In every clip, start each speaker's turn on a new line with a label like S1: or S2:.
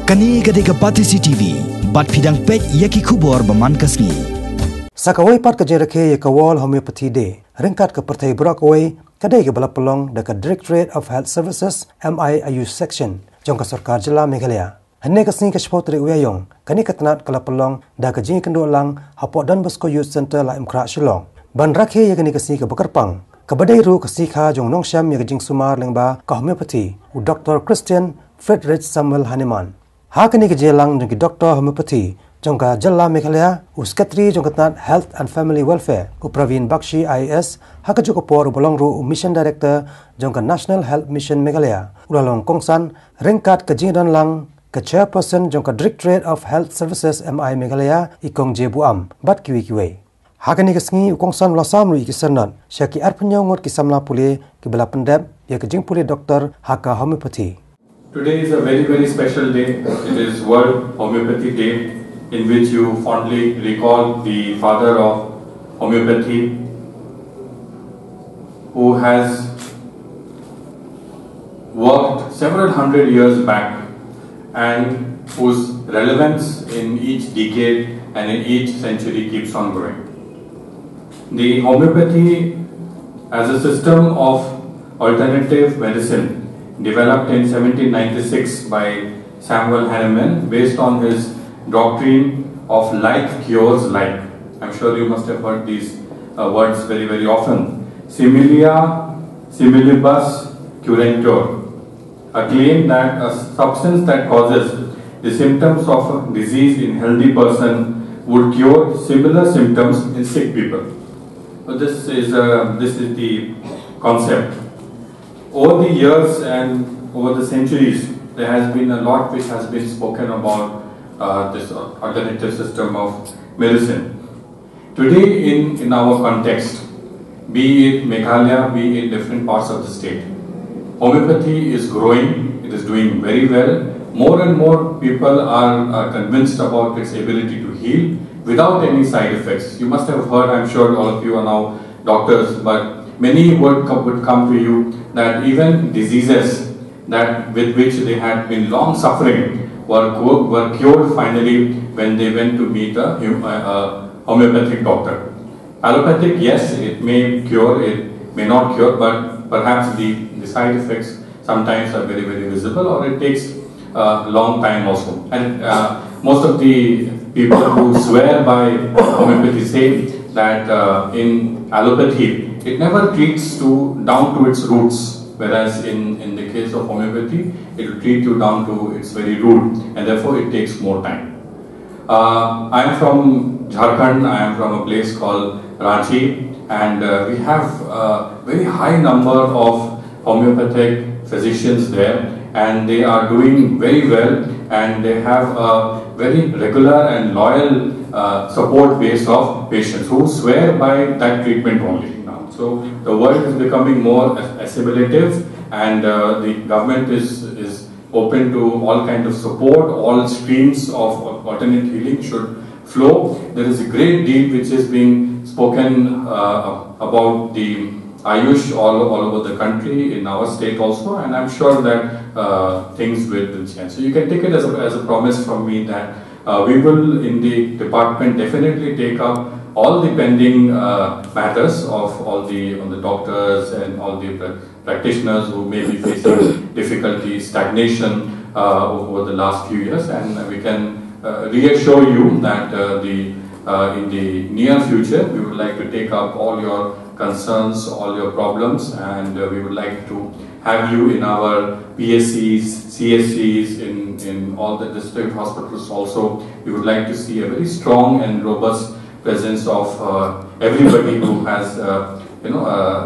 S1: Kani gadega Patisi TV, bat pidang pet yaki kubor baman kasni.
S2: Sakawai part ka jerake yakawal homeopathy day. Ringkat ke pertai Burakawai, kadai ke balapelong dekat Directorate of Health Services MI Ayush Section, jong ka Sarkar Jila Meghalaya. Henne kasni ka sepotri uyayong, kani katanat kalapelong da ka jing kendo lang hapok dan Bosco Youth Center la Imkra Shillong. Ban rakhe yakani kasni ka Bakarpang. Kabadai ru kasni ka jong nongsham yakajing sumar lengba ka homeopathy u Dr. Christian Friedrich Samuel Hahnemann. Hakani ke jelang jong ki Dr. Homeopathy jong ka Jalla Meghalaya u Secretary jong katanat Health and Family Welfare u Praveen Bakshi IAS haka joko por u bolong ru u Mission Director jong ka National Health Mission Meghalaya ulalong kongsan ringkat ke jing dan lang ke Chairperson jong ka Directorate of Health Services MI Meghalaya ikong je buam bat kiwi-kiwi. Hakani ke sengi u kongsan lasam ru ikisernat syaki arpenyongot kisamla pule ki bela pendep ya ke jing pule doktor haka homeopathy.
S3: Today is a very, very special day. It is World Homeopathy Day, in which you fondly recall the father of homeopathy, who has worked several hundred years back and whose relevance in each decade and in each century keeps on growing. The homeopathy as a system of alternative medicine developed in 1796 by Samuel Hahnemann based on his doctrine of like cures like. I'm sure you must have heard these words very, very often. Similia similibus curantur. A claim that a substance that causes the symptoms of a disease in healthy person would cure similar symptoms in sick people. So this is the concept. Over the years and over the centuries, there has been a lot which has been spoken about this alternative system of medicine. Today, in our context, be it Meghalaya, be it different parts of the state, homeopathy is growing. It is doing very well. More and more people are convinced about its ability to heal without any side effects. You must have heard, I'm sure all of you are now doctors, but many would come to you that even diseases that with which they had been long suffering were cured finally when they went to meet a homeopathic doctor. Allopathic, yes, it may cure, it may not cure, but perhaps the side effects sometimes are very, very visible, or it takes a long time also. And most of the people who swear by homeopathy say that in allopathy, it never treats down to its roots, whereas in the case of homeopathy, it will treat you down to its very root, and therefore it takes more time. I am from Jharkhand. I am from a place called Ranchi, and we have a very high number of homeopathic physicians there, and they are doing very well, and they have a very regular and loyal support base of patients who swear by that treatment only. So the world is becoming more assimilative, and the government is open to all kinds of support. All streams of alternate healing should flow. There is a great deal which is being spoken about the Ayush all over the country, in our state also, and I'm sure that things will change. So you can take it as a promise from me that we will in the department definitely take up all the pending matters of all the doctors and all the practitioners who may be facing difficulty, stagnation over the last few years, and we can reassure you that in the near future we would like to take up all your concerns, all your problems, and we would like to have you in our PSCs, CSCs, in all the district hospitals also. We would like to see a very strong and robust presence of everybody who has,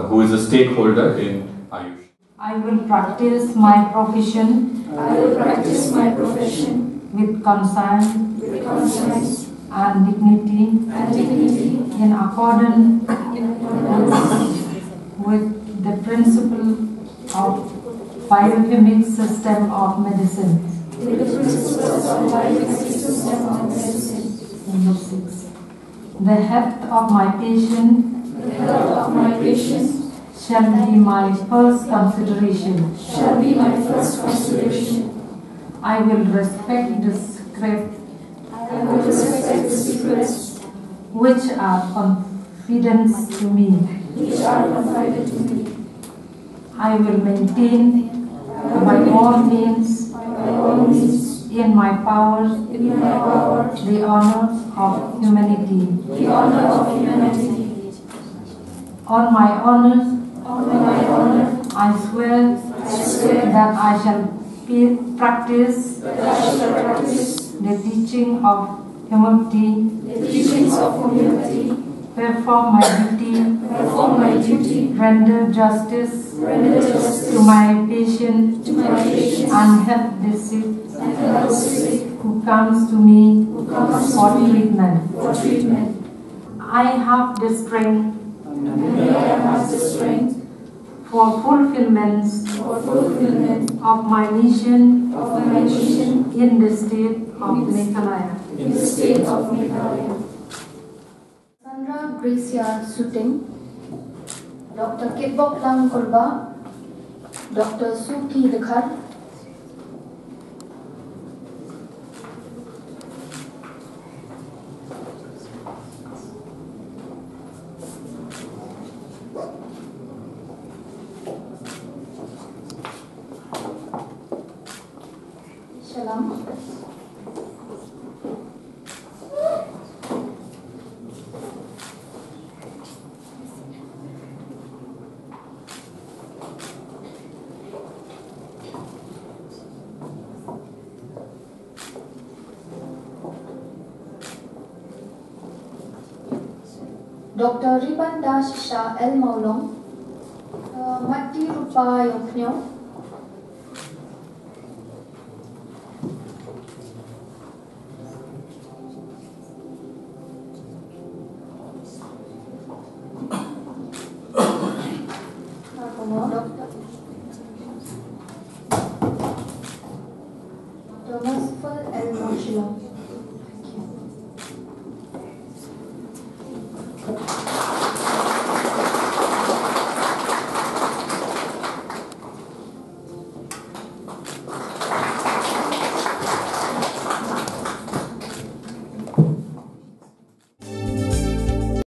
S3: who is a stakeholder in Ayush.
S4: I will practice my profession.
S5: I will practice my profession
S4: with conscience and dignity. In accordance with the principle of biochemic system of medicine. Number 6. The health of my patient shall be my first consideration. I will respect the script
S5: I will respect the secrets
S4: which are confidence to me.
S5: which are confided to me.
S4: I will maintain by all means
S5: By all means,
S4: in my power
S5: in my power,
S4: the honor of humanity.
S5: the honor of humanity.
S4: On my honor,
S5: On my honor,
S4: I swear
S5: I swear
S4: that I shall practice
S5: that I shall practice
S4: the teaching of humility,
S5: the teachings of humility,
S4: perform my duty,
S5: perform my duty,
S4: render justice
S5: render justice
S4: to my patient
S5: to my patients,
S4: and help the sick
S5: and help the sick
S4: who comes to me
S5: who comes
S4: for
S5: to me
S4: treatment.
S5: for treatment.
S4: I have the strength
S5: And may I have the strength
S4: for fulfillment
S5: for fulfillment
S4: of my mission
S5: of my mission
S4: in the state of Meghalaya.
S5: in the state of Meghalaya.
S6: Sandra Gracia Suting, Dr. Kitbok Lang Korba, Dr. Suki Dekhar, Shalom. Dr. Riban Das Shah El Maulong, Mati Rupa Yoknyo,